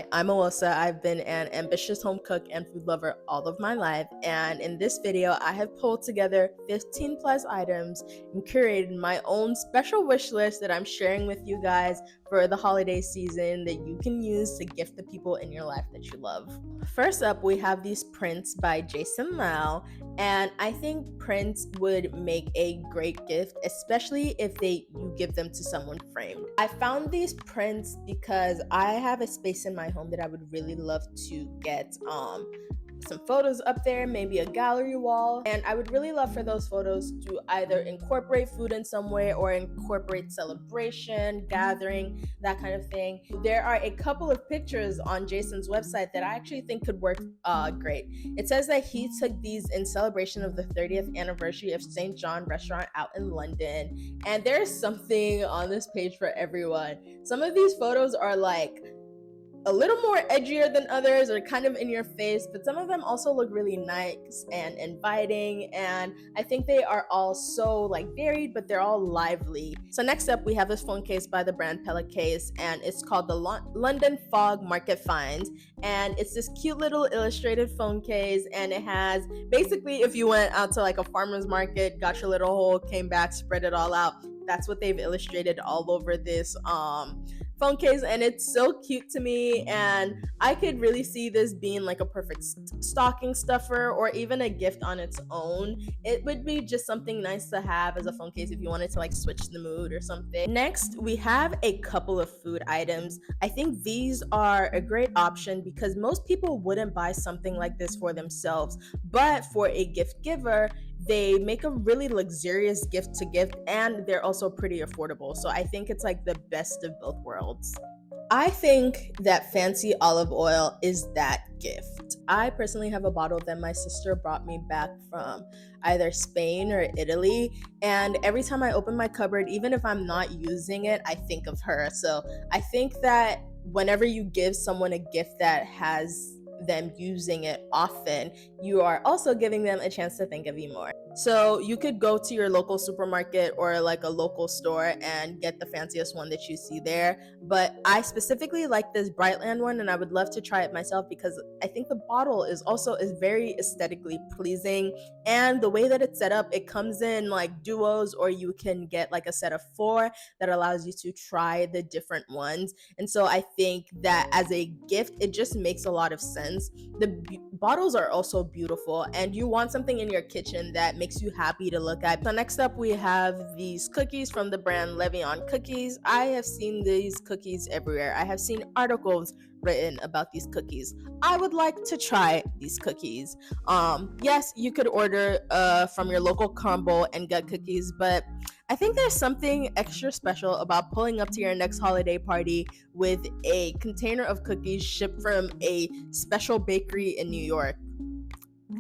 Hi, I'm Alyssa. I've been an ambitious home cook and food lover all of my life, and in this video, I have pulled together 15 plus items and curated my own special wish list that I'm sharing with you guys for the holiday season that you can use to gift the people in your life that you love. First up, we have these prints by Jason Lau, and I think prints would make a great gift, especially if you give them to someone framed. I found these prints because I have a space in my home that I would really love to get some photos up there, maybe a gallery wall, and I would really love for those photos to either incorporate food in some way or incorporate celebration, gathering, that kind of thing. There are a couple of pictures on Jason's website that I actually think could work great. It says that he took these in celebration of the 30th anniversary of St. John Restaurant out in London, and there's something on this page for everyone. Some of these photos are like a little more edgier than others, or kind of in your face, but some of them also look really nice and inviting, and I think they are all so like varied, but they're all lively. So next up, we have this phone case by the brand Case, and it's called the London Fog Market Finds, and it's this cute little illustrated phone case, and it has basically, if you went out to like a farmer's market, got your little hole, came back, spread it all out, that's what they've illustrated all over this phone case, and it's so cute to me, and I could really see this being like a perfect stocking stuffer or even a gift on its own. It would be just something nice to have as a phone case if you wanted to like switch the mood or something. Next, we have a couple of food items. I think these are a great option because most people wouldn't buy something like this for themselves, but for a gift giver, they make a really luxurious gift to gift, and they're also pretty affordable. So I think it's like the best of both worlds. I think that fancy olive oil is that gift. I personally have a bottle that my sister brought me back from either Spain or Italy, and every time I open my cupboard, even if I'm not using it, I think of her. So I think that whenever you give someone a gift that has them using it often, you are also giving them a chance to think of you more. So you could go to your local supermarket or like a local store and get the fanciest one that you see there. But I specifically like this Brightland one, and I would love to try it myself because I think the bottle is very aesthetically pleasing, and the way that it's set up, it comes in like duos, or you can get like a set of 4 that allows you to try the different ones. And so I think that as a gift, it just makes a lot of sense. The bottles are also beautiful, and you want something in your kitchen that makes you happy to look at. So next up, we have these cookies from the brand Levian cookies. I have seen these cookies everywhere. I have seen articles written about these cookies. I would like to try these cookies. Yes, you could order from your local crumble and gut cookies, but I think there's something extra special about pulling up to your next holiday party with a container of cookies shipped from a special bakery in New York.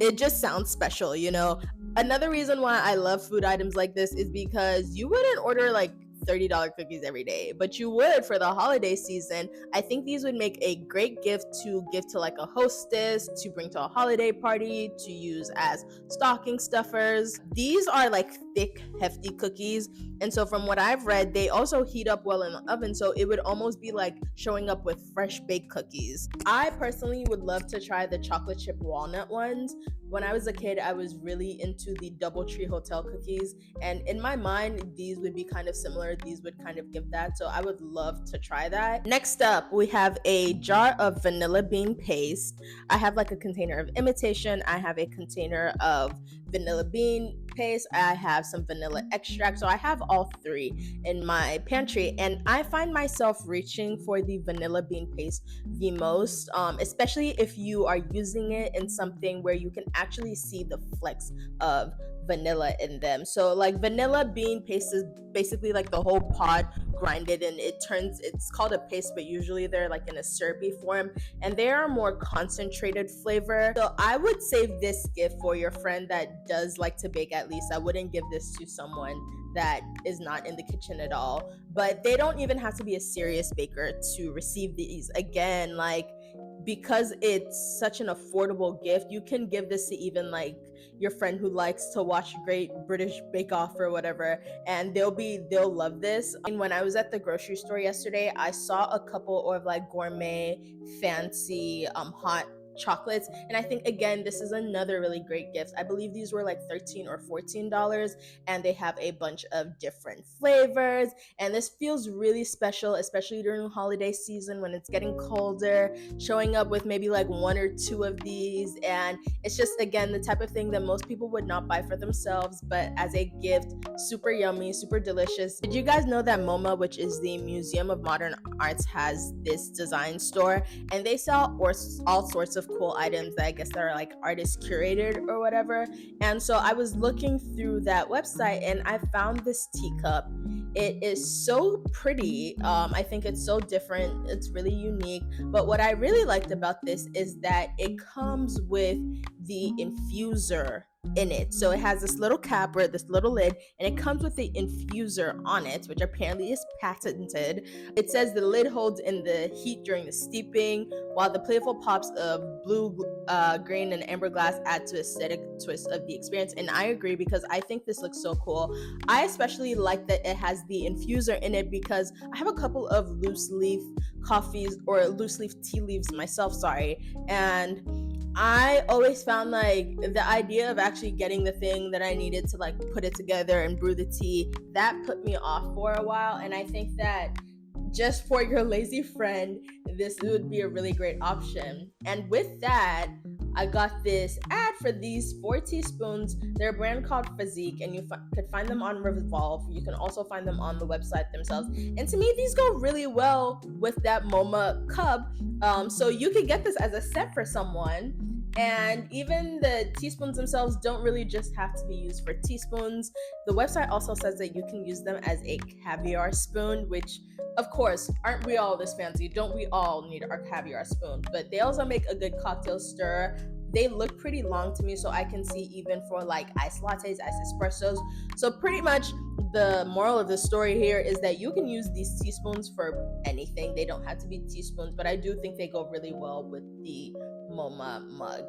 It just sounds special, you know? Another reason why I love food items like this is because you wouldn't order like $30 cookies every day, but you would for the holiday season. I think these would make a great gift to give to like a hostess, to bring to a holiday party, to use as stocking stuffers. These are like thick, hefty cookies, and so from what I've read, they also heat up well in the oven, so it would almost be like showing up with fresh baked cookies. I personally would love to try the chocolate chip walnut ones. When I was a kid, I was really into the DoubleTree Hotel cookies, and in my mind, these would be kind of similar. These would kind of give that, so I would love to try that. Next up, we have a jar of vanilla bean paste. I have like a container of imitation. I have a container of vanilla bean paste. I have some vanilla extract, so I have all 3 in my pantry, and I find myself reaching for the vanilla bean paste the most, especially if you are using it in something where you can actually see the flecks of vanilla in them. So like vanilla bean paste is basically like the whole pod grinded, and it's called a paste, but usually they're like in a syrupy form, and they are more concentrated flavor. So I would save this gift for your friend that does like to bake. At least I wouldn't give this to someone that is not in the kitchen at all, but they don't even have to be a serious baker to receive these. Again, like because it's such an affordable gift, you can give this to even like your friend who likes to watch Great British Bake Off or whatever, and they'll love this. And when I was at the grocery store yesterday, I saw a couple of like gourmet fancy hot chocolates, and I think again this is another really great gift. I believe these were like $13 or $14, and they have a bunch of different flavors, and this feels really special, especially during the holiday season when it's getting colder. Showing up with maybe like one or two of these, and it's just again the type of thing that most people would not buy for themselves, but as a gift, super yummy, super delicious. Did you guys know that MoMA, which is the Museum of Modern Arts, has this design store, and they sell all sorts of cool items that I guess that are like artist curated or whatever. And so I was looking through that website and I found this teacup. It is so pretty. I think it's so different. It's really unique. But what I really liked about this is that it comes with the infuser in it. So it has this little cap or this little lid, and it comes with the infuser on it, which apparently is patented. It says the lid holds in the heat during the steeping, while the playful pops of blue, green, and amber glass add to aesthetic twist of the experience. And I agree, because I think this looks so cool. I especially like that it has the infuser in it, because I have a couple of loose leaf coffees or loose leaf tea leaves myself, and I always found like the idea of actually getting the thing that I needed to like put it together and brew the tea, that put me off for a while. And I think that just for your lazy friend, this would be a really great option. And with that, I got this ad for these 4 teaspoons. They're a brand called Physique, and you could find them on Revolve. You can also find them on the website themselves. And to me, these go really well with that MoMA cup. So you could get this as a set for someone. And even the teaspoons themselves don't really just have to be used for teaspoons. The website also says that you can use them as a caviar spoon, which, of course, aren't we all this fancy? Don't we all need our caviar spoon? But they also make a good cocktail stir. They look pretty long to me, so I can see even for like iced lattes, iced espressos. So pretty much the moral of the story here is that you can use these teaspoons for anything. They don't have to be teaspoons, but I do think they go really well with the MoMA mug.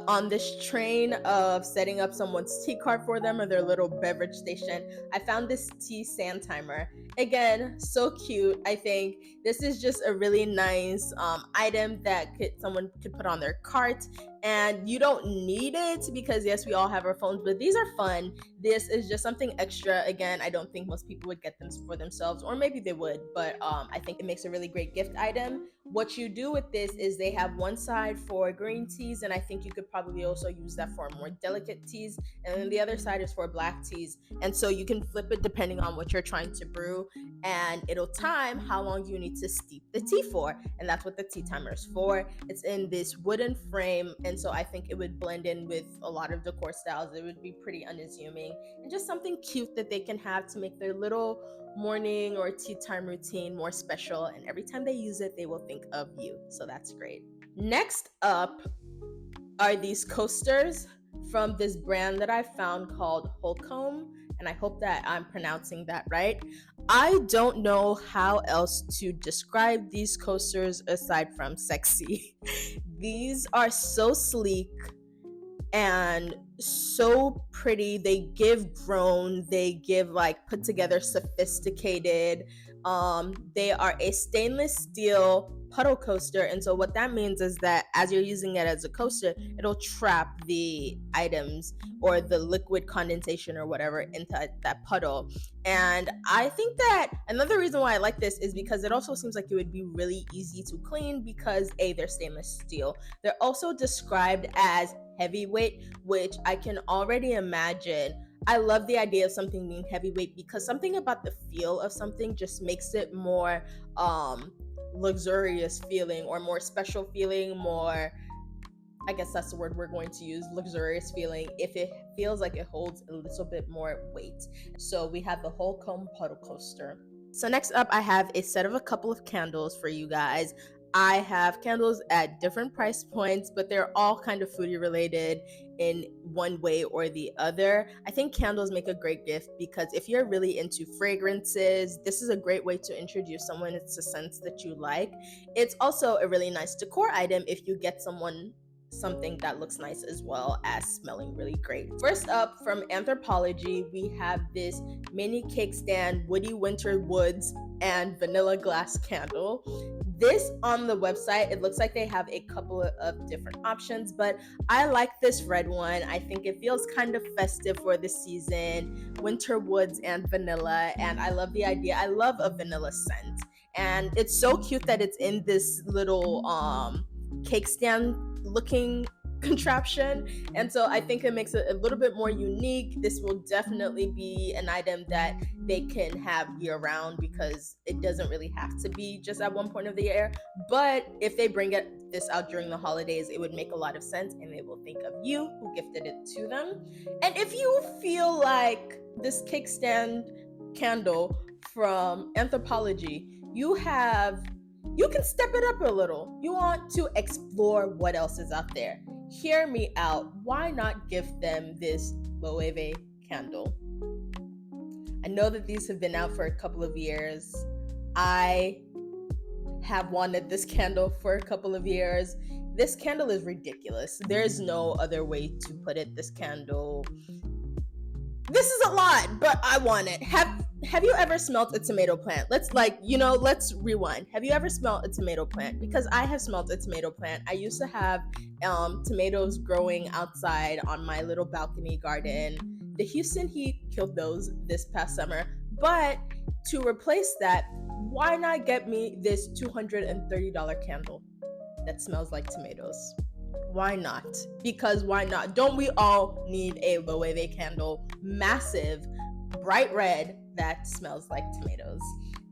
On this train of setting up someone's tea cart for them or their little beverage station, I found this tea sand timer. Again, so cute. I think this is just a really nice item that someone could put on their cart, and you don't need it because yes, we all have our phones, but these are fun. This is just something extra. Again, I don't think most people would get them for themselves, or maybe they would, but I think it makes a really great gift item. What you do with this is they have one side for green teas, and I think you could probably also use that for more delicate teas, and then the other side is for black teas. And so you can flip it depending on what you're trying to brew, and it'll time how long you need to steep the tea for, and that's what the tea timer is for. It's in this wooden frame, and so I think it would blend in with a lot of decor styles. It would be pretty unassuming and just something cute that they can have to make their little morning or tea time routine more special, and every time they use it they will think of you. So that's great. Next up are these coasters from this brand that I found called Holcomb, and I hope that I'm pronouncing that right. I don't know how else to describe these coasters aside from sexy. These are so sleek and so pretty. They give grown, they give like put together, sophisticated. They are a stainless steel puddle coaster, and so what that means is that as you're using it as a coaster, it'll trap the items or the liquid condensation or whatever into that puddle. And I think that another reason why I like this is because it also seems like it would be really easy to clean, because they're stainless steel. They're also described as heavyweight, which I can already imagine. I love the idea of something being heavyweight because something about the feel of something just makes it more luxurious feeling, or more special feeling, more, I guess that's the word we're going to use, luxurious feeling, if it feels like it holds a little bit more weight. So we have the Holcomb puddle coaster. So next up, I have a set of a couple of candles for you guys. I have candles at different price points, but they're all kind of foodie related in one way or the other. I think candles make a great gift because if you're really into fragrances, this is a great way to introduce someone. It's a scent that you like. It's also a really nice decor item if you get someone something that looks nice as well as smelling really great. First up, from Anthropology, we have this mini cake stand woody winter woods and vanilla glass candle. This on the website, it looks like they have a couple of different options, but I like this red one. I think it feels kind of festive for the season, winter woods and vanilla, and I love the idea. I love a vanilla scent, and it's so cute that it's in this little cake stand looking contraption, and so I think it makes it a little bit more unique. This will definitely be an item that they can have year round because it doesn't really have to be just at one point of the year, but if they bring this out during the holidays, it would make a lot of sense and they will think of you who gifted it to them. And if you feel like this cake stand candle from Anthropology, you can step it up a little. You want to explore what else is out there. Hear me out. Why not gift them this Loewe candle? I know that these have been out for a couple of years. I have wanted this candle for a couple of years. This candle is ridiculous. There's no other way to put it. This is a lot, but I want it. Have you ever smelled a tomato plant? Let's rewind. Have you ever smelled a tomato plant? Because I have smelled a tomato plant. I used to have tomatoes growing outside on my little balcony garden. The Houston heat killed those this past summer. But to replace that, why not get me this $230 candle that smells like tomatoes? Why not? Because why not? Don't we all need a Loewe candle? Massive, bright red that smells like tomatoes.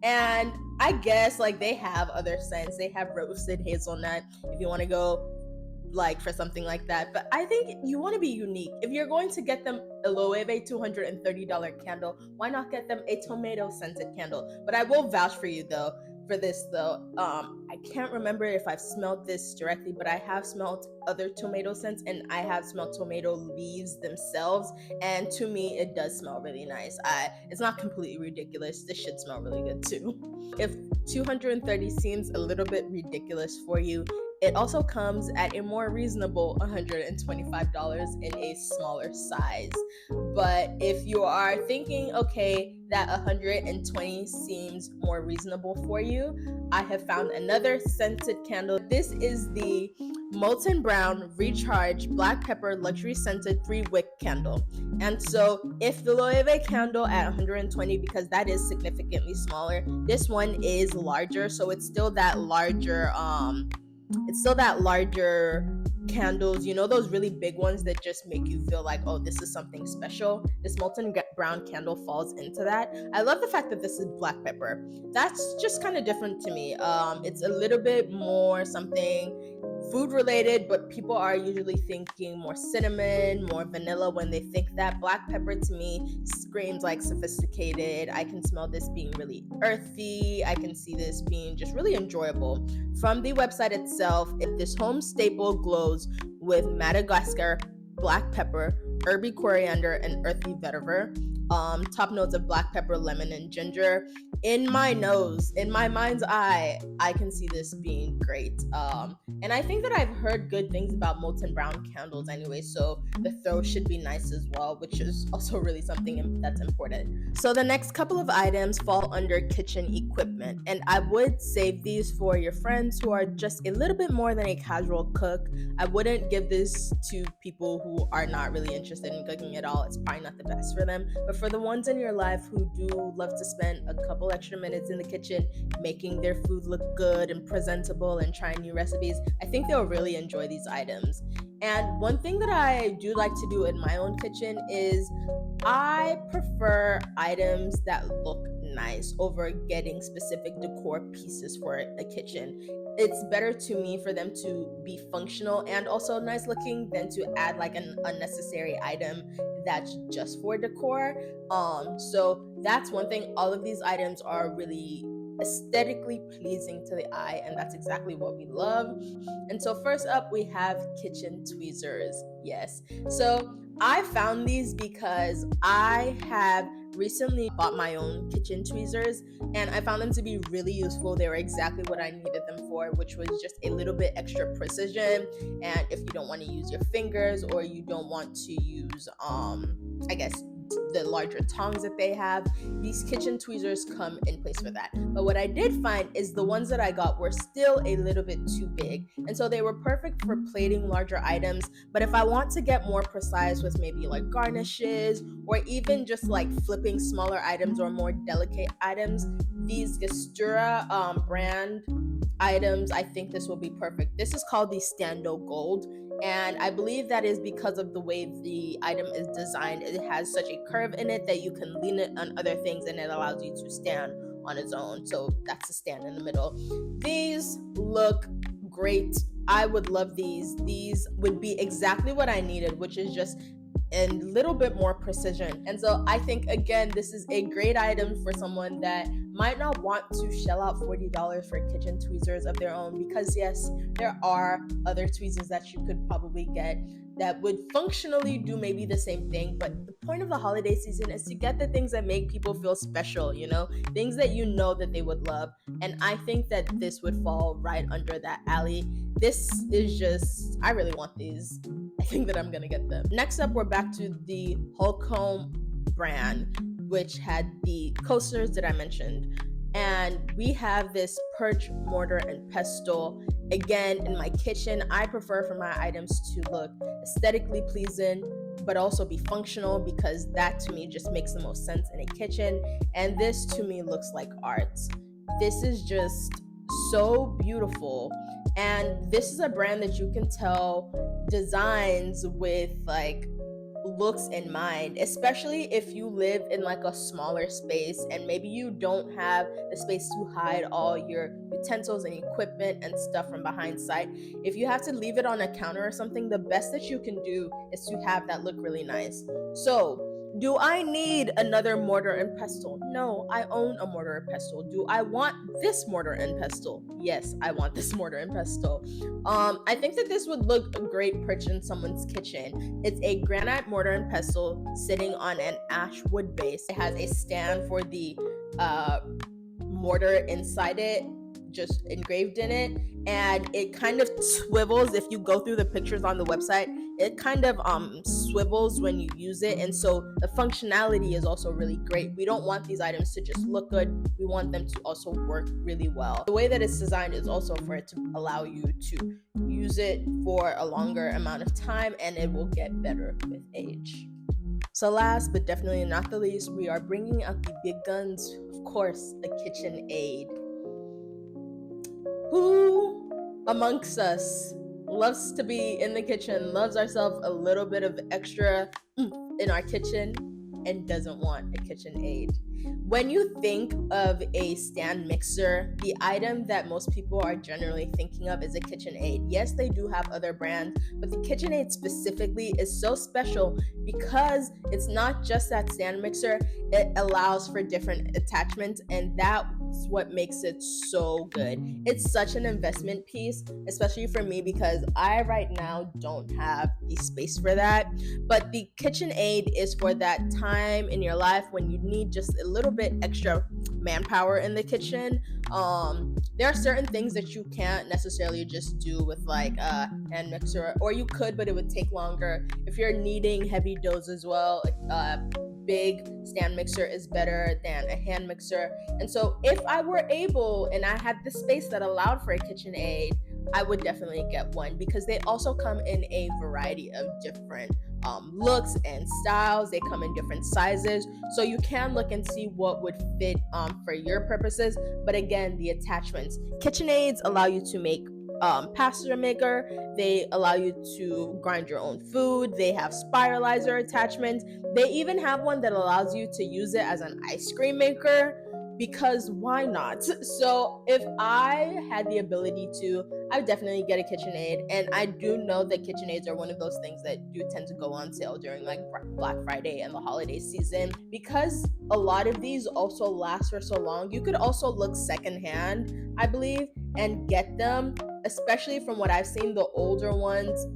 And I guess they have other scents. They have roasted hazelnut if you want to go for something like that. But I think you want to be unique. If you're going to get them a Loewe $230 candle, why not get them a tomato scented candle? But I will vouch for you for this though. I can't remember if I've smelled this directly, but I have smelled other tomato scents and I have smelled tomato leaves themselves, and to me it does smell really nice. It's not completely ridiculous. This should smell really good too. If 230 seems a little bit ridiculous for you, it also comes at a more reasonable $125 in a smaller size. But if you are thinking, okay, that $120 seems more reasonable for you, I have found another scented candle. This is the Molten Brown Recharge Black Pepper Luxury Scented 3-Wick Candle. And so if the Loewe candle at $120, because that is significantly smaller, this one is larger, so it's still that larger candles, those really big ones that just make you feel like, oh, this is something special. This Molten Brown candle falls into that. I love the fact that this is black pepper. That's just kind of different to me. It's a little bit more something food related, but people are usually thinking more cinnamon, more vanilla when they think that. Black pepper to me screams like sophisticated. I can smell this being really earthy. I can see this being just really enjoyable. From the website itself, this home staple glows with Madagascar black pepper, herby coriander, and earthy vetiver. Top notes of black pepper, lemon, and ginger. In my mind's eye, I can see this being great. And I think that I've heard good things about Molten Brown candles anyway, so the throw should be nice as well, which is also really something that's important. So the next couple of items fall under kitchen equipment, and I would save these for your friends who are just a little bit more than a casual cook. I wouldn't give this to people who are not really interested in cooking at all. It's probably not the best for them. But for the ones in your life who do love to spend a couple extra minutes in the kitchen making their food look good and presentable and trying new recipes, I think they'll really enjoy these items. And one thing that I do like to do in my own kitchen is I prefer items that look nice over getting specific decor pieces for the kitchen. It's better to me for them to be functional and also nice looking than to add an unnecessary item that's just for decor. So that's one thing. All of these items are really aesthetically pleasing to the eye, and that's exactly what we love. And so first up, we have kitchen tweezers. Yes. So I found these because I have recently bought my own kitchen tweezers, and I found them to be really useful. They were exactly what I needed them for, which was just a little bit extra precision. And if you don't want to use your fingers, or you don't want to use I guess the larger tongs that they have, these kitchen tweezers come in place for that. But what I did find is the ones that I got were still a little bit too big, and so they were perfect for plating larger items. But if I want to get more precise with maybe like garnishes, or even just like flipping smaller items or more delicate items, these Gestura brand items, I think this will be perfect. This is called the Stando Gold, and I believe that is because of the way the item is designed. It has such a curve in it that you can lean it on other things, and it allows you to stand on its own. So that's a stand in the middle. These look great. I would love these. These would be exactly what I needed, which is just a little bit more precision. And so I think, again, this is a great item for someone that might not want to shell out $40 for kitchen tweezers of their own, because yes, there are other tweezers that you could probably get that would functionally do maybe the same thing. But the point of the holiday season is to get the things that make people feel special, things that you know that they would love. And I think that this would fall right under that alley. This is just, I really want these. I think that I'm gonna get them. Next up, we're back to the Holcomb brand, which had the coasters that I mentioned. And we have this perch mortar and pestle. Again, in my kitchen, I prefer for my items to look aesthetically pleasing, but also be functional, because that to me just makes the most sense in a kitchen. And this to me looks like art. This is just so beautiful. And this is a brand that you can tell designs with like looks in mind, especially if you live in like a smaller space and maybe you don't have the space to hide all your utensils and equipment and stuff from behind sight. If you have to leave it on a counter or something, the best that you can do is to have that look really nice. So do I need another mortar and pestle? No, I own a mortar and pestle. Do I want this mortar and pestle? Yes, I want this mortar and pestle. I think that this would look a great perch in someone's kitchen. It's a granite mortar and pestle sitting on an ash wood base. It has a stand for the mortar inside it, just engraved in it, and it kind of swivels. If you go through the pictures on the website, it kind of swivels when you use it, and so the functionality is also really great. We don't want these items to just look good, we want them to also work really well. The way that it's designed is also for it to allow you to use it for a longer amount of time, and it will get better with age. So last but definitely not the least, we are bringing out the big guns, of course, the KitchenAid. Who amongst us loves to be in the kitchen, loves ourselves a little bit of extra in our kitchen, and doesn't want a KitchenAid? When you think of a stand mixer, the item that most people are generally thinking of is a KitchenAid. Yes, they do have other brands, but the KitchenAid specifically is so special because it's not just that stand mixer, it allows for different attachments, and that's what makes it so good. It's such an investment piece, especially for me, because I right now don't have the space for that. But the KitchenAid is for that time in your life when you need just a little bit extra manpower in the kitchen. There are certain things that you can't necessarily just do with like a hand mixer, or you could, but it would take longer. If you're kneading heavy doughs as well, big stand mixer is better than a hand mixer. And so if I were able and I had the space that allowed for a KitchenAid, I would definitely get one, because they also come in a variety of different looks and styles. They come in different sizes, so you can look and see what would fit for your purposes. But again, the attachments, KitchenAids allow you to make pasta maker, they allow you to grind your own food, they have spiralizer attachments, they even have one that allows you to use it as an ice cream maker. because why not? So if I had the ability to, I would definitely get a KitchenAid. And I do know that KitchenAids are one of those things that do tend to go on sale during like Black Friday and the holiday season. Because a lot of these also last for so long, you could also look secondhand, I believe, and get them, especially from what I've seen, the older ones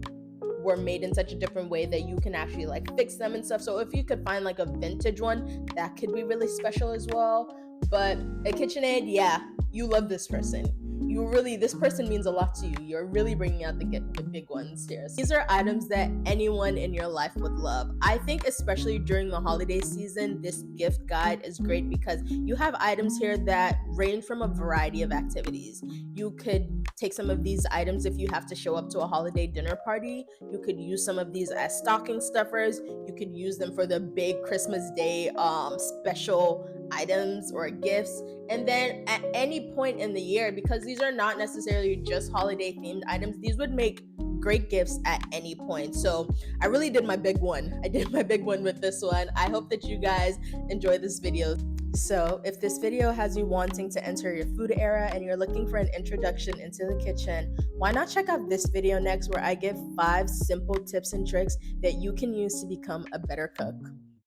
were made in such a different way that you can actually like fix them and stuff. So if you could find like a vintage one, that could be really special as well. But a KitchenAid, yeah, you love this person. This person means a lot to you. You're really bringing out the big ones here. So these are items that anyone in your life would love. I think especially during the holiday season, this gift guide is great because you have items here that range from a variety of activities. You could take some of these items if you have to show up to a holiday dinner party. You could use some of these as stocking stuffers. You could use them for the big Christmas Day special items or gifts. And then at any point in the year, because these are not necessarily just holiday themed items, these would make great gifts at any point. So I really did my big one. I did my big one with this one. I hope that you guys enjoy this video. So if this video has you wanting to enter your food era and you're looking for an introduction into the kitchen, why not check out this video next, where I give 5 simple tips and tricks that you can use to become a better cook.